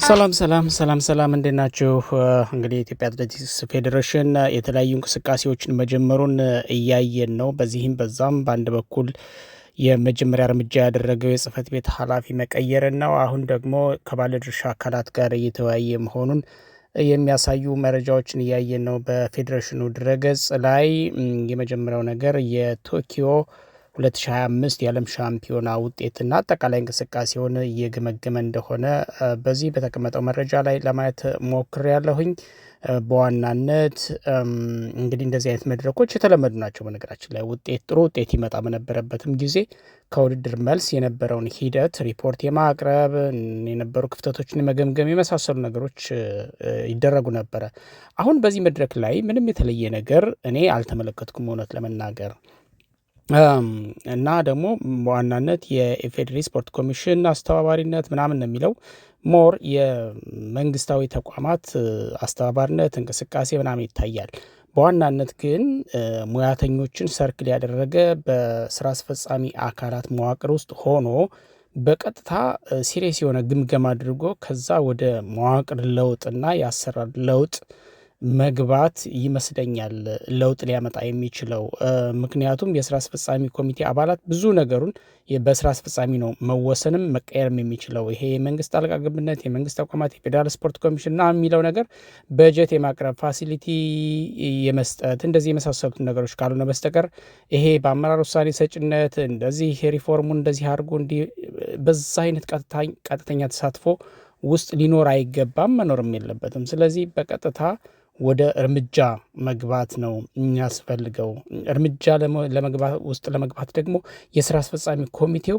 ሰላም እንዴት ናችሁ? እንግዲህ የኢትዮጵያ አትሌቲክስ ፌዴሬሽን የተለያዩ እንቅስቃሴዎችን መጀመሩን እያየን ነው። በዚህም በዛም በአንድ በኩል የመጀመሪያ እርምጃ ያደረገው የጽህፈት ቤት ኃላፊ መቀየርን ነው። አሁን ደግሞ ከባለድርሻ አካላት ጋር እየተወያየ መሆኑን የሚያሳዩ መረጃዎችን እያየን ነው። በፌዴሬሽኑ ድረገጽ ላይ የመጀመሪያው ነገር የቶኪዮ 2025 የዓለም ሻምፒዮና ውጤትና አጠቃላይ እንቅስቃሴውን እየገመገመ እንደሆነ በዚህ በተቀመጠው መረጃ ላይ ለማየት ሞክሬያለሁኝ። በዋናነት እንግዲህ እንደዚህ አይነት መድረኮች የተለመዱ ናቸው። በነገራችን ላይ ጥሩ ውጤት ይመጣ በነበረበትም ጊዜ ከውድድር መልስ የነበረውን ሂደት ሪፖርት የማቅረብ የነበሩ ክፍተቶችን መገምገም የመሳሰሉ ነገሮች ይደረጉ ነበረ። አሁን በዚህ መድረክ ላይ ምንም የተለየ ነገር እኔ አልተመለከትኩም እውነት ለመናገር እና ደግሞ በዋናነት የኢፌዴሪ ስፖርት ኮሚሽን አስተባባሪነት ምናምን ነው የሚለው ሞር የመንግስታዊ ተቋማት አስተባባሪነት እንቅስቃሴ ምናምን ይታያል። በዋናነት ግን ሙያተኞችን ሰርክል ያደረገ በስራ አስፈጻሚ አካላት መዋቅር ውስጥ ሆኖ በቀጥታ ሲሪየስ የሆነ ግምገማ አድርጎ ከዛ ወደ መዋቅር ለውጥና የአሰራር ለውጥ መግባት ይመስለኛል ለውጥ ሊያመጣ የሚችለው። ምክንያቱም የስራ አስፈጻሚ ኮሚቴ አባላት ብዙ ነገሩን በስራ አስፈጻሚ ነው መወሰንም መቀየርም የሚችለው። ይሄ የመንግስት ጣልቃ ገብነት የመንግስት ተቋማት የፌዴራል ስፖርት ኮሚሽንና የሚለው ነገር በጀት የማቅረብ ፋሲሊቲ የመስጠት እንደዚህ የመሳሰሉት ነገሮች ካልሆነ በስተቀር ይሄ በአመራር ውሳኔ ሰጭነት እንደዚህ ሪፎርሙን እንደዚህ አድርጎ እንዲህ በዛ አይነት ቀጥተኛ ተሳትፎ ውስጥ ሊኖር አይገባም፣ መኖርም የለበትም። ስለዚህ በቀጥታ ወደ እርምጃ መግባት ነው የሚያስፈልገው። እርምጃ ለመግባት ደግሞ የስራ አስፈጻሚ ኮሚቴው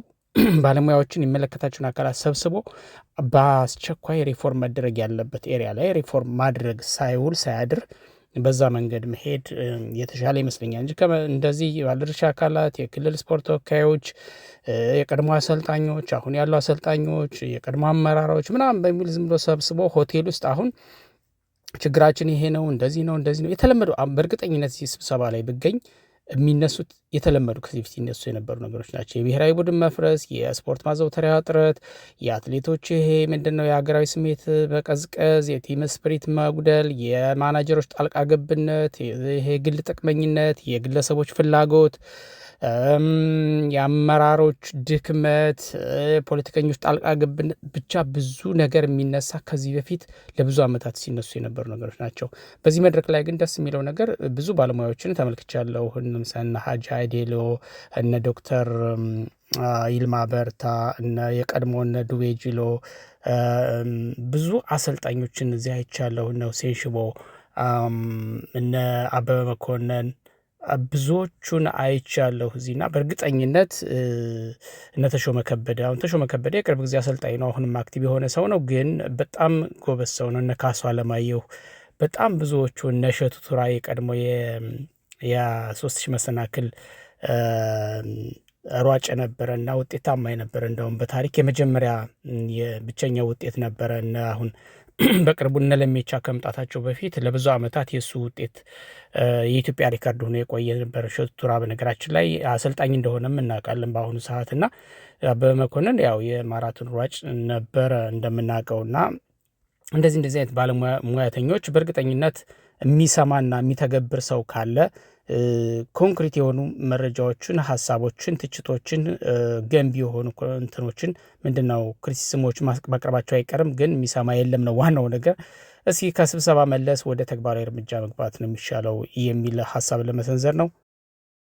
ባለሙያዎችን የሚመለከታቸውን አካላት ሰብስቦ በአስቸኳይ ሪፎርም መደረግ ያለበት ኤሪያ ላይ ሪፎርም ማድረግ ሳይውል ሳያድር በዛ መንገድ መሄድ የተሻለ ይመስለኛል እንጂ እንደዚህ ባለድርሻ አካላት የክልል ስፖርት ተወካዮች፣ የቀድሞ አሰልጣኞች፣ አሁን ያሉ አሰልጣኞች፣ የቀድሞ አመራሮች ምናምን በሚል ዝም ብሎ ሰብስቦ ሆቴል ውስጥ አሁን ችግራችን ይሄ ነው እንደዚህ ነው የተለመዱ በእርግጠኝነት እዚህ ስብሰባ ላይ ብገኝ የሚነሱት የተለመዱ ከዚህ በፊት ይነሱ የነበሩ ነገሮች ናቸው። የብሔራዊ ቡድን መፍረስ፣ የስፖርት ማዘውተሪያ እጥረት፣ የአትሌቶች ይሄ ምንድነው የሀገራዊ ስሜት መቀዝቀዝ፣ የቲም ስፕሪት መጉደል፣ የማናጀሮች ጣልቃ ገብነት፣ ይሄ ግል ጥቅመኝነት፣ የግለሰቦች ፍላጎት፣ የአመራሮች ድክመት፣ ፖለቲከኞች ጣልቃ ገብነት፣ ብቻ ብዙ ነገር የሚነሳ ከዚህ በፊት ለብዙ ዓመታት ሲነሱ የነበሩ ነገሮች ናቸው። በዚህ መድረክ ላይ ግን ደስ የሚለው ነገር ብዙ ባለሙያዎችን ተመልክቻለሁ። ለምሳሌ እነ ሀጂ አይዴሎ፣ እነ ዶክተር ይልማ በርታ፣ እነ የቀድሞ እነ ዱቤ ጅሎ፣ ብዙ አሰልጣኞችን እዚህ አይቻለሁ። እነ ሁሴን ሽቦ፣ እነ አበበ መኮንን ብዙዎቹን አይቻለሁ እዚህና በእርግጠኝነት እነ ተሾመ ከበደ የቅርብ ጊዜ አሰልጣኝ ነው። አሁንም አክቲቭ የሆነ ሰው ነው፣ ግን በጣም ጎበዝ ሰው ነው። እነ ካሱ አለማየሁ በጣም ብዙዎቹ እነ እሸቱ ቱራ የቀድሞ የ3000 መሰናክል ሯጭ ነበረ እና ውጤታማ ነበረ። እንደውም በታሪክ የመጀመሪያ የብቸኛው ውጤት ነበረ እና አሁን በቅርቡ እነ ለሜቻ ከመምጣታቸው በፊት ለብዙ ዓመታት የሱ ውጤት የኢትዮጵያ ሪካርድ ሆኖ የቆየ ነበር። እሸቱ ቱራ በነገራችን ላይ አሰልጣኝ እንደሆነም እናውቃለን በአሁኑ ሰዓት እና አበበ መኮንን ያው የማራቶን ሯጭ ነበረ እንደምናውቀውና እንደዚህ አይነት ባለሙያተኞች በእርግጠኝነት የሚሰማና የሚተገብር ሰው ካለ ኮንክሪት የሆኑ መረጃዎችን፣ ሀሳቦችን፣ ትችቶችን፣ ገንቢ የሆኑ እንትኖችን ምንድነው ክሪቲሲዝሞች ማቅረባቸው አይቀርም፣ ግን የሚሰማ የለም ነው ዋናው ነገር። እስኪ ከስብሰባ መለስ ወደ ተግባራዊ እርምጃ መግባት ነው የሚሻለው የሚል ሀሳብ ለመሰንዘር ነው።